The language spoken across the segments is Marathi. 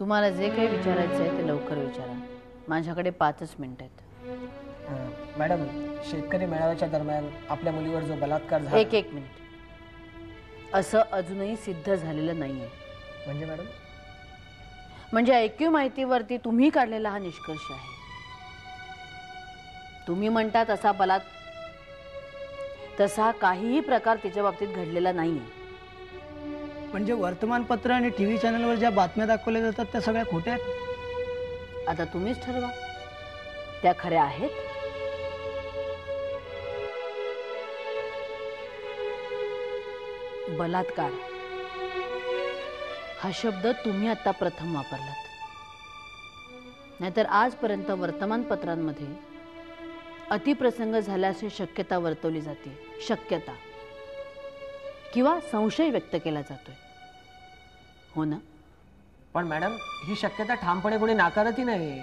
तुम्हाला जे काही विचारायचं आहे ते लवकर विचारा. माझ्याकडे 5च मिनिट आहेत. मॅडम, शेतकरी मेळाव्याच्या दरम्यान आपल्या मुलीवर जो बलात्कार झाला. एक मिनिट. असं अजूनही सिद्ध झालेलं नाहीये. म्हणजे मॅडम? म्हणजे ऐक्यू माहितीवरती तुम्ही काढलेला हा निष्कर्ष आहे. तुम्ही म्हणता तसा काहीही प्रकार तिच्या बाबतीत घडलेला नाहीये. म्हणजे वर्तमानपत्र आणि टीव्ही चॅनलवर ज्या बातम्या दाखवल्या जातात त्या सगळ्या खोट्या आहेत? आता तुम्हीच ठरवा, त्या खऱ्या आहेत? बलात्कार हा शब्द तुम्ही आता प्रथम वापरलात. नाहीतर आजपर्यंत वर्तमानपत्रांमध्ये अतिप्रसंग झाल्याची शक्यता वर्तवली जाते. शक्यता किंवा संशय व्यक्त केला जातोय, हो ना? पण मॅडम, ही शक्यता ठामपणे कोणी नाकारतही नाही.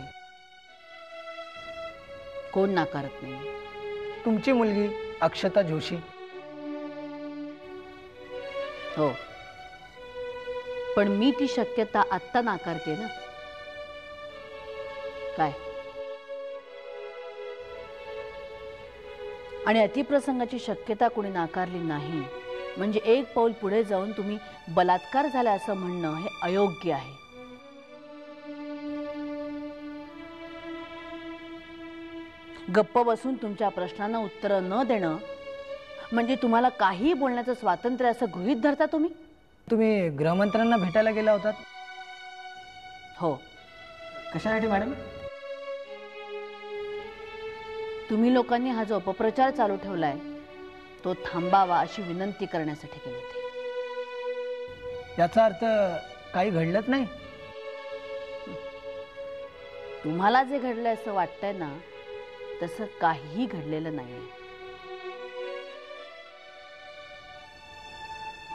कोण नाकारत नाही? तुमची मुलगी अक्षता जोशी. हो, पण मी ती शक्यता आत्ता नाकारते ना. काय? आणि अतिप्रसंगाची शक्यता कोणी नाकारली नाही म्हणजे एक पाऊल पुढे जाऊन तुम्ही बलात्कार झाला असं म्हणणं हे अयोग्य आहे. गप्प बसून तुमच्या प्रश्नांना उत्तर न देणं म्हणजे तुम्हाला काही बोलण्याचं स्वातंत्र्य असं गृहीत धरता तुम्ही? तुम्ही गृहमंत्र्यांना भेटायला गेला होतात? हो. कशासाठी मॅडम? तुम्ही लोकांनी हा जो अपप्रचार चालू ठेवलाय तो थांबावा अशी विनंती करण्यासाठी केली होती. याचा अर्थ काही घडलंच नाही? तुम्हाला जे घडलंय असं वाटतंय ना, तसं काहीही घडलेलं नाही.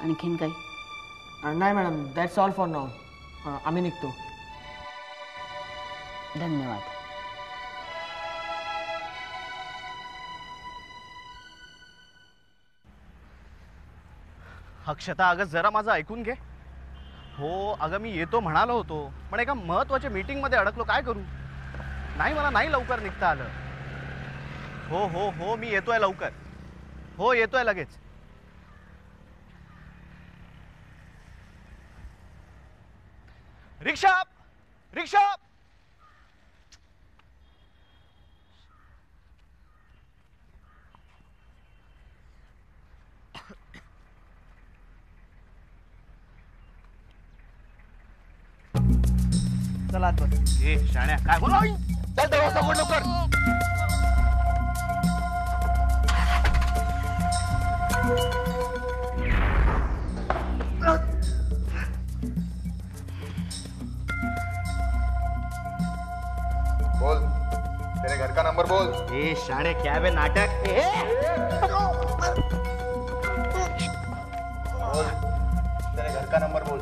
आणखीन काही? नाही madam, that's all for now. आम्ही निघतो. धन्यवाद. अक्षता, अगं जरा माझं ऐकून घे. हो अगं, मी येतो म्हणालो होतो, पण एका महत्त्वाच्या मीटिंगमध्ये अडकलो. काय करू? नाही, मला नाही लवकर निघता आलं. हो हो हो, मी येतोय लवकर. हो, येतोय लगेच. रिक्षा, रिक्षा. चला आत बस. ए शाण्या, काय बोल? चल दरवाजा उघड लवकर. बोल, तेरे घर का नंबर बोल. ए शाणे, क्या बे नाटक? बोल, तेरे घर का नंबर बोल.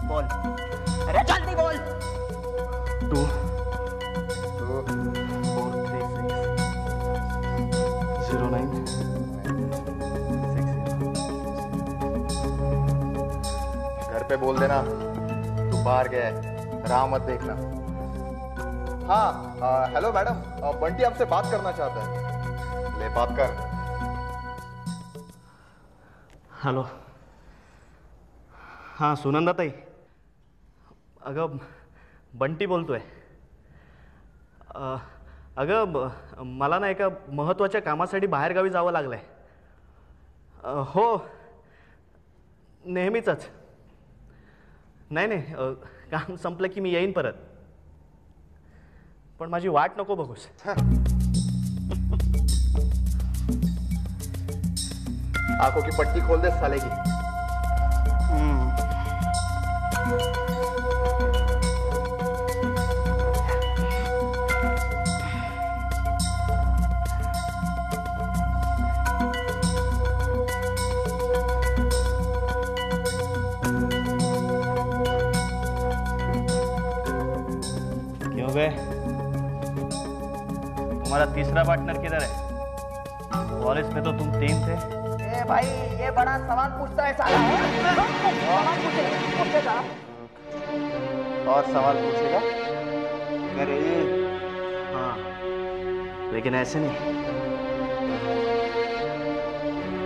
बोल. अरे जल्दी बोल. 2 4 3 6 0 9 घर पे बोल देना तू बाहर गया है, राह मत देखना. हाँ, हेलो मैडम, बंटी आपसे बात करना चाहता है. ले बात कर. हॅलो. हां, सुनंदा ताई. अगं, बंटी बोलतोय. अगं, मला ना एका महत्त्वाच्या कामासाठी बाहेरगावी जावं लागलंय. हो, नेहमीचंच. नाही नाही, काम संपलं की मी येईन परत. पण माझी वाट नको बघूस. आंखों की पट्टी खोल दे साले की. क्यों बे? तुम्हारा तीसरा पार्टनर किधर है? कॉलेज में तो तुम 3 थे. ए भाई, ये बड़ा सवाल पूछता है साला. सवाल पूछेगा. और सवाल पूछेगा? अरे हाँ, लेकिन ऐसे नहीं।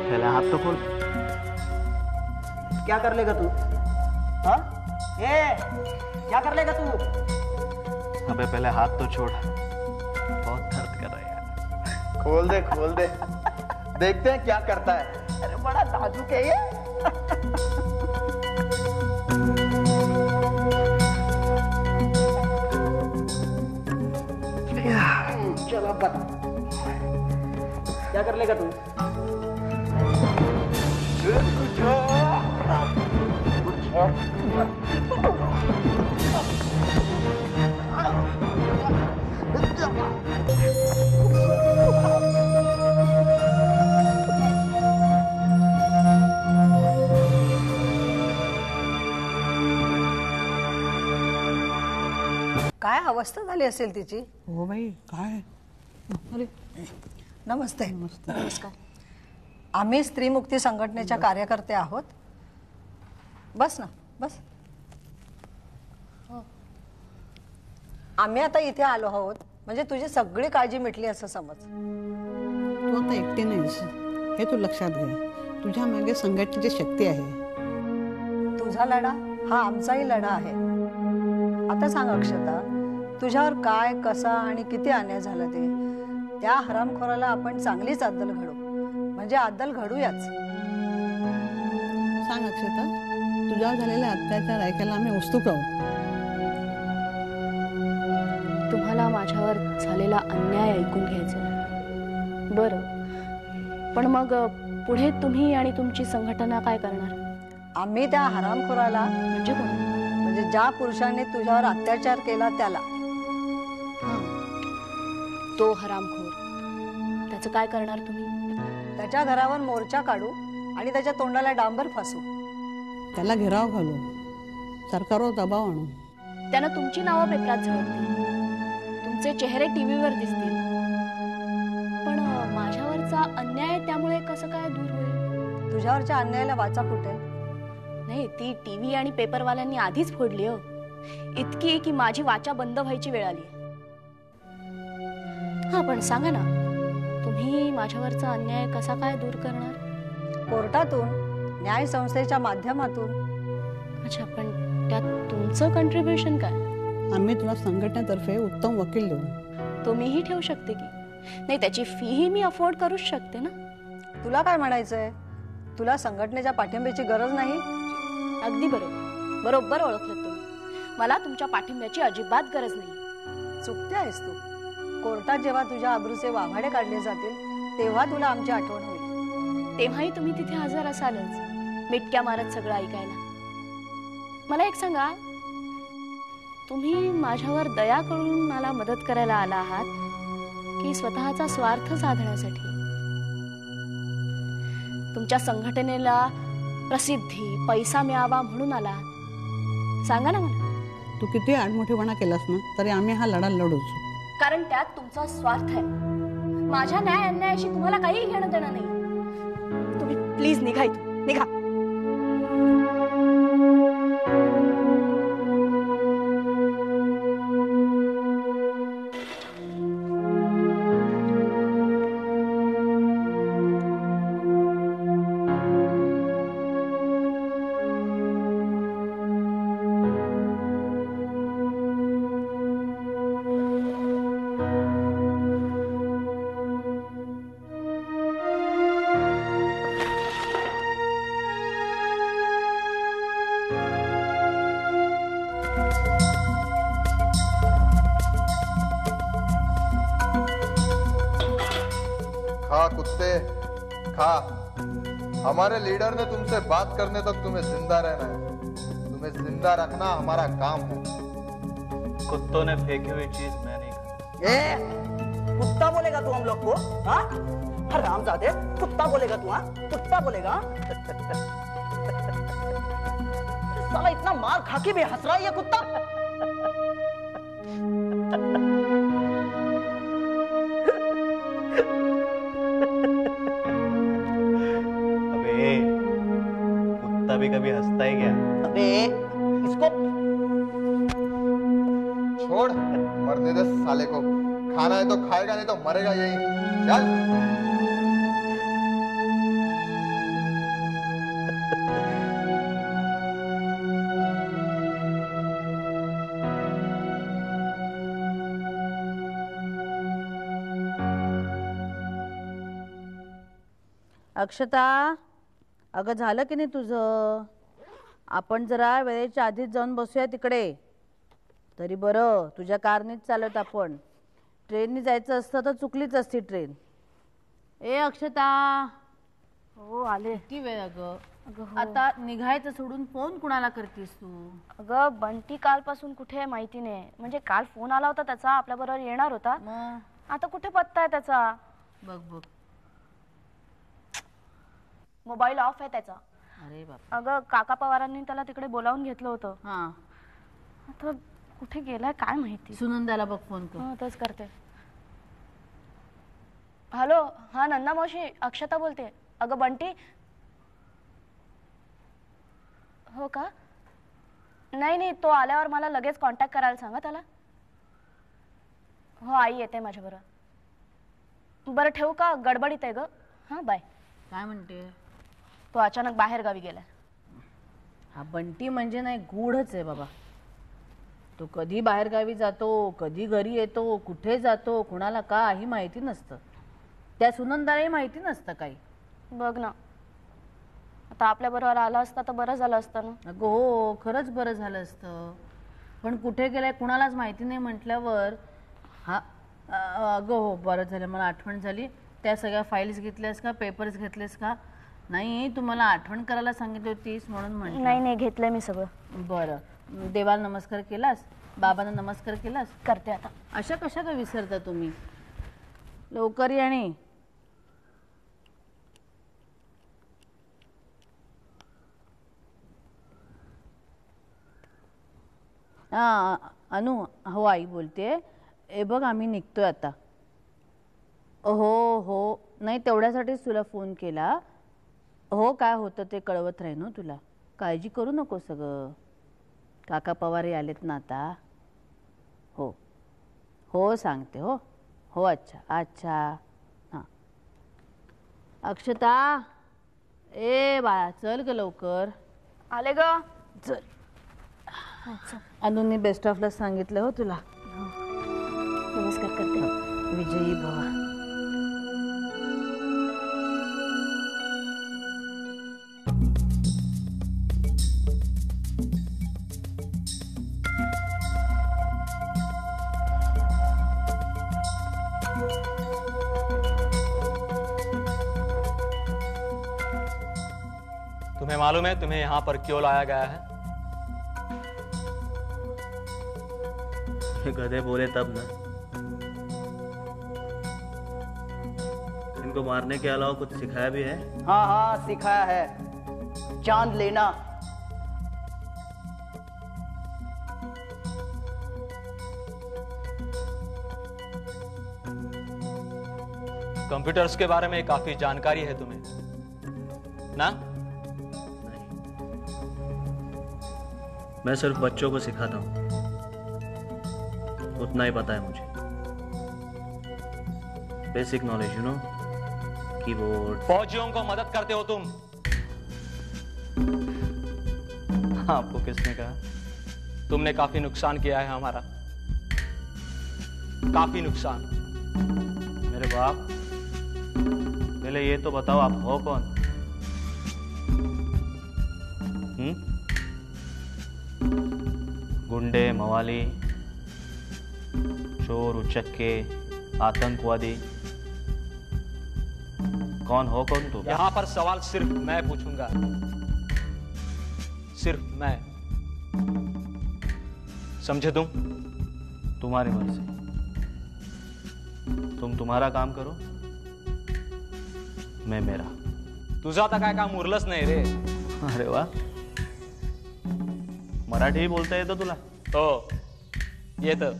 पहले हाथ तो खोल। क्या कर लेगा तू? हाँ? क्या कर लेगा तू? अबे पहले हाथ तो छोड़, बहुत दर्द कर रहा है यार। खोल दे खोल दे, देखते हैं क्या करता है। अरे बड़ा नाजुक है ये। चलो अब बता, क्या कर लेगा तू? काय अवस्था झाली असेल तिची. हो बाई, काय? अरे नमस्ते. नमस्कार. आम्ही स्त्रीमुक्ती संघटनेच्या कार्यकर्ते आहोत. बस ना, बस. आम्ही आता इथे आलो आहोत म्हणजे तुझी सगळी काळजी मिटली असं समज. तू आता एकटी नाहीस हे तू लक्षात घे. तुझ्या मागे संघटनेची शक्ती आहे. तुझा लढा हा आमचाही लढा आहे. आता सांग अक्षता, तुझ्यावर काय, कसा आणि किती अन्याय झाला ते. त्या हरामखोराला आपण चांगलीच अद्दल घडू, म्हणजे अद्दल घडूयाच. सांग अक्षता, तुझ्यावर झालेल्या अत्याचार ऐकायला आम्ही उत्सुक आहोत. तुम्हाला माझ्यावर झालेला अन्याय ऐकून घ्यायचा आहे. बरं, पण मग पुढे तुम्ही आणि तुमची संघटना काय करणार? आम्ही त्या हरामखोराला, म्हणजे कोण? म्हणजे ज्या पुरुषाने तुझ्यावर अत्याचार केला त्याला. तो हरामखोर, त्याचं काय करणार तुम्ही? त्याच्या घरावर मोर्चा काढू आणि त्याच्या तोंडाला डांबर फासू. त्याला घेराव घालू, सरकारवर दबाव आणू. त्यानं तुमची नावं पेपरात झळकतील, तुमचे चेहरे टीव्हीवर दिसतील. पण माझ्यावरचा अन्याय त्यामुळे कसं काय दूर होईल? तुझ्यावरच्या अन्यायाला वाचा फुटेल. नाही, ती टीव्ही आणि पेपरवाल्यांनी आधीच फोडली हो. इतकी की माझी वाचा बंद व्हायची वेळ आली. हा, पण सांगा ना, तुम्ही माझ्यावरचा अन्याय कसा काय दूर करणार? कोर्टातून, न्याय संस्थेच्या माध्यमातून. अच्छा, पण त्यात तुमचं कंट्रीब्युशन काय? आम्ही तुला संघटनेतर्फे उत्तम वकील देऊ. तो मीही ठेवू शकते की नाही, त्याची फीही मी अफोर्ड करूच शकते ना. तुला काय म्हणायचंय? तुला संघटनेच्या पाठिंब्याची गरज नाही? अगदी बरोबर, बरोबर ओळखलं तुम्ही. मला तुमच्या पाठिंब्याची अजिबात गरज नाही. चुकते आहेस तू. कोर्टात जेव्हा तुझ्या अब्रूचे वाभाडे काढले जातील तेव्हा तुला आमची आठवण होईल. तेव्हाही तुम्ही तिथे हजर असालच, मिटक्या मारत सगळं ऐकायला. मला एक सांगा, तुम्ही माझ्यावर दया करून मला मदत करायला आला आहात की स्वतःचा स्वार्थ साधण्यासाठी? तुमच्या संघटनेला प्रसिद्धी, पैसा मिळावा म्हणून आला? सांगा ना मला. तू किती आडमोठेपणा केलास ना तरी आम्ही हा लढा लढूच. कारण त्यात तुमचा स्वार्थ आहे. माझ्या न्याय अन्यायाशी तुम्हाला काही घेणं देणं नाही. तुम्ही प्लीज निघा इथून, निघा. खा कुत्ते खा। हमारे लीडर ने तुमसे बात करने तक तुम्हें जिंदा रहना है। तुम्हें जिंदा रखना हमारा काम है। कुत्तों ने फेंकी हुई चीज मैं नहीं खाता। ए, कुत्ता बोलेगा तू हम लोग को? हाँ, हरामजादे, कुत्ता बोलेगा तू? हाँ, कुत्ता बोलेगा? साला इतना मार खा के भी हंस रहा है ये कुत्ता। अबे कुत्ता भी कभी हंसता है क्या? अबे इसको छोड़, मरने दे साले को। खाना है तो खाएगा, नहीं तो मरेगा यही। चल। अक्षता, अगं झालं की नाही तुझं? आपण जरा वेळेच्या आधीच जाऊन बसूया तिकडे. तरी बरं तुझ्या कारनीच चालत आपण. ट्रेननी जायचं असतं तर चुकलीच असती ट्रेन. ए अक्षता. हो आले. किती वेळ अगं? आता निघायचं सोडून फोन कुणाला करतेस तू? अगं बंटी कालपासून कुठे आहे माहिती नाही. म्हणजे काल फोन आला होता त्याचा, आपल्या बरोबर येणार होता. मग आता कुठे पत्ता आहे त्याचा? बघ बघ. मोबाईल ऑफ आहे त्याचा. अरे बाप. अगं काका पवारांनी त्याला तिकडे बोलावून घेतलं होतं. हा, आता कुठे गेलाय काय माहिती. सुनंदाला बघ फोन कर. तेच करते. हॅलो, हा नंदा मावशी, अक्षता बोलते. अगं बंटी. हो का? नाही नाही, तो आल्यावर मला लगेच कॉन्टॅक्ट करायला सांगा त्याला. हो, आई येते माझ्याबरोबर. बरं ठेवू का? गडबडीत आहे ग. हां बाय. काय म्हणते? तो अचानक बाहेर गावी गेलाय. हा बंटी म्हणजे नाही गूढच आहे बाबा. तो कधी बाहेर गावी जातो, कधी घरी येतो, कुठे जातो, कुणाला काही माहिती नसतं. त्या सुनंदालाही माहिती नसतं काही. बघ ना, आता आपल्या बरोबर आला असता तर बरं झालं असतं ना. अगं हो, खरंच बरं झालं असतं. पण कुठे गेलाय कुणालाच माहिती नाही म्हटल्यावर. हा अगं हो, बरं झालं, मला आठवण झाली. त्या सगळ्या फाईल्स घेतल्यास का? पेपर्स घेतलेस का? नाही, तू मला आठवण करायला सांगितली होतीस म्हणून म्हटलं. नाही नाही, घेतलंय मी सगळं. बरं, देवाला नमस्कार केलास? बाबांना नमस्कार केलास? करते आता. अशा कशा का विसरता तुम्ही? लवकर या. आणि हां अनु, हो आई बोलते. ए बघ, आम्ही निघतोय आता. हो हो, नाही तेवढ्यासाठीच तुला फोन केला. हो, काय होतं ते कळवत राहीन हो तुला. काळजी करू नको. सगळं काका पवारही आलेत ना आता. हो हो, सांगते. हो हो, अच्छा अच्छा. हां अक्षता, ए बाळा चल ग लवकर. आले ग. चल. अनुनी बेस्ट ऑफ लक सांगितलं हो तुला. नमस्कार करते. विजयी भवा. तुम्हें मालूम है तुम्हें यहाँ पर क्यों लाया गया है? गधे बोले तब ना। इनको मारने के अलावा कुछ सिखाया भी है? हाँ हाँ, सिखाया है। चांद लेना। कंप्यूटर्स के बारे में काफी जानकारी है तुम्हें ना? नहीं, मैं सिर्फ बच्चों को सिखाता हूँ, उतना ही पता है मुझे। Basic knowledge, you know, keyboard. फौजियों को मदद करते हो तुम? आपको किसने कहा? तुमने काफी नुकसान किया है हमारा, काफी नुकसान। मेरे बाप, पहले ये तो बताओ आप हो कौन? गुंडे, मवाली, चोर, उचक्के, आतंकवादी, कौन हो कौन तुम? यहां पर सवाल सिर्फ मैं पूछूंगा, सिर्फ मैं। समझे तुम? तुम्हारी मर्जी, तुम तुम्हारा काम करो, मैं मेरा। तुझं आता काय काम उरलंच नाही रे. अरे वाह, मराठी बोलता येतं तुला? हो येतं.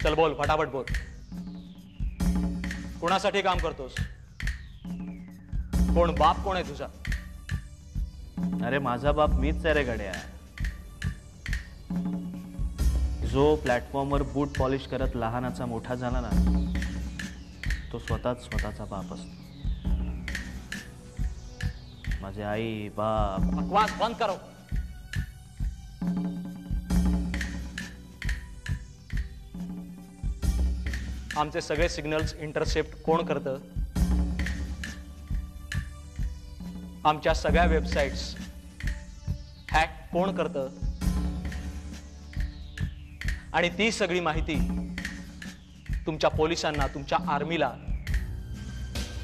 चल बोल, फटाफट बोल. कोणासाठी काम करतोस? कोण बाप कोण आहे तुझा? अरे माझा बाप मीच आहे रे गड्या. जो प्लॅटफॉर्मवर बूट पॉलिश करत लहानाचा मोठा झाला ना, तो स्वतःचा बाप असतो. माझे आई बाप. बकवास बंद करो. आमचे सगळे सिग्नल्स इंटरसेप्ट कोण करतं? आमच्या सगळ्या वेबसाइट्स हॅक कोण करतं? आणि ती सगळी माहिती तुमच्या पोलिसांना, तुमच्या आर्मीला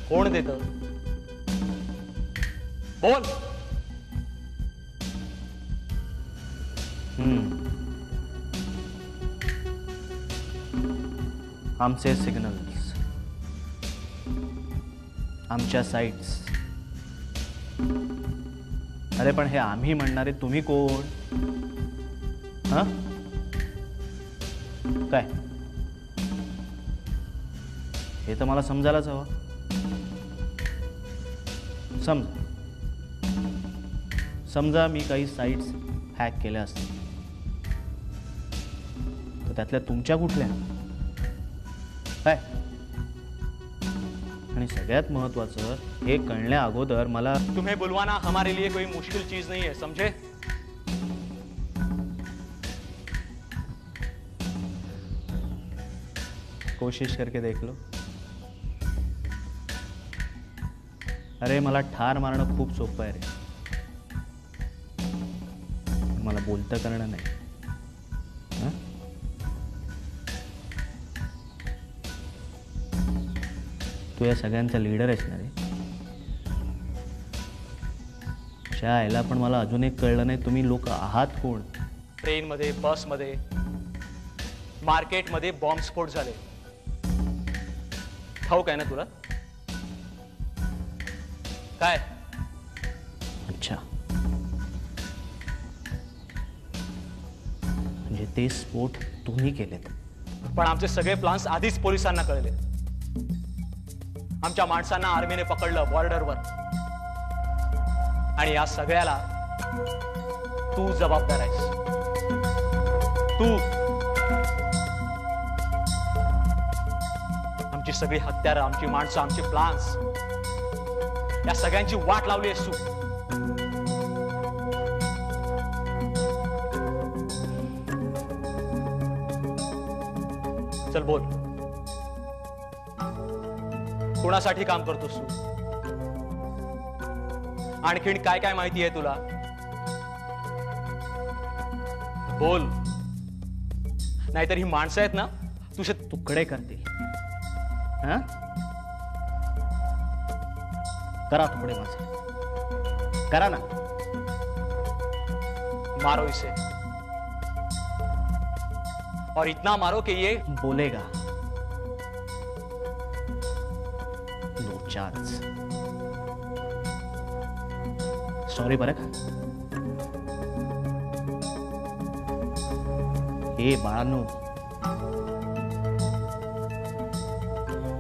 कोण देतं? बोल. आमचे सिग्नल्स, आमच्या साइट्स. अरे पण हे आम्ही म्हणणारे तुम्ही कोण? हा काय? हे तर मला समजायलाच हवं. समजा मी काही साइट्स हॅक केल्या असतील, तर त्यातल्या तुमच्या कुठल्या? काय? आणि सगळ्यात महत्वाचं, हे कळण्या अगोदर मला तुम्हें बुलवाना हमारे लिए कोई मुश्किल चीज नहीं है, समझे? कोशिश करके देख लो. अरे मला ठार मारणं खूप सोपं आहे रे, मला बोलतं करणं नाही. तू या सगळ्यांचा लीडर आहेस ना रे. शाळेला पण मला अजून एक कळलं नाही, तुम्ही लोक आहात कोण? ट्रेनमध्ये, बसमध्ये, मार्केटमध्ये बॉम्बस्फोट झाले. ठाऊक आहे ना तुला? काय? अच्छा, म्हणजे ते स्फोट तुम्ही केलेत? पण आमचे सगळे प्लान्स आधीच पोलिसांना कळले. आमच्या माणसांना आर्मीने पकडलं बॉर्डरवर. आणि या सगळ्याला तू जबाबदार आहेस. तू. आमची सगळी हत्यारं, आमची माणसं, आमचे प्लान्स, या सगळ्यांची वाट लावली आहेस तू. चल बोल, कोणासाठी काम करतोस तू? आणखीन काय काय माहिती आहे तुला? बोल, नाहीतर ही माणसं आहेत ना तुझे तुकडे करते. करा तुकडे माझे, करा ना. मारो इसे, और इतना मारो कि ये बोलेगा. No chance. सॉरी बरं का. हे बाळांनो,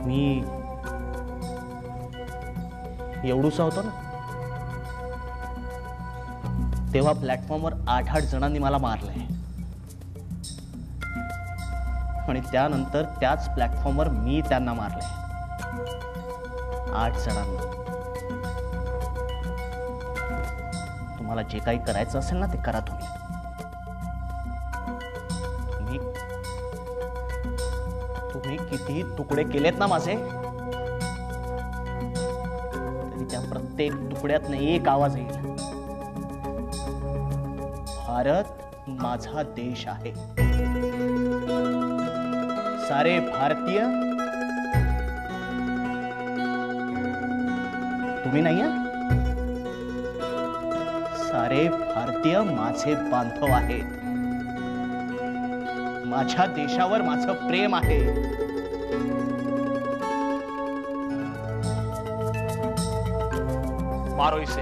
मी एवढूसा होतो ना, तेव्हा प्लॅटफॉर्मवर 8-8 जणांनी मला मारलंय. आणि त्यानंतर त्याच प्लॅटफॉर्मवर मी त्यांना मारलंय, 8 जणांना. तुम्हाला जे काही करायचं असेल ना, ते करा तुम्ही. तुम्ही किती तुकडे केलेत ना माझे, तरी त्या प्रत्येक तुकड्यातनं एक आवाज येईल. भारत माझा देश आहे. सारे भारतीय तुम्ही नाही आहे. सारे भारतीय माझे बांधव आहेत. माझ्या देशावर माझं प्रेम आहे. मारो इसे.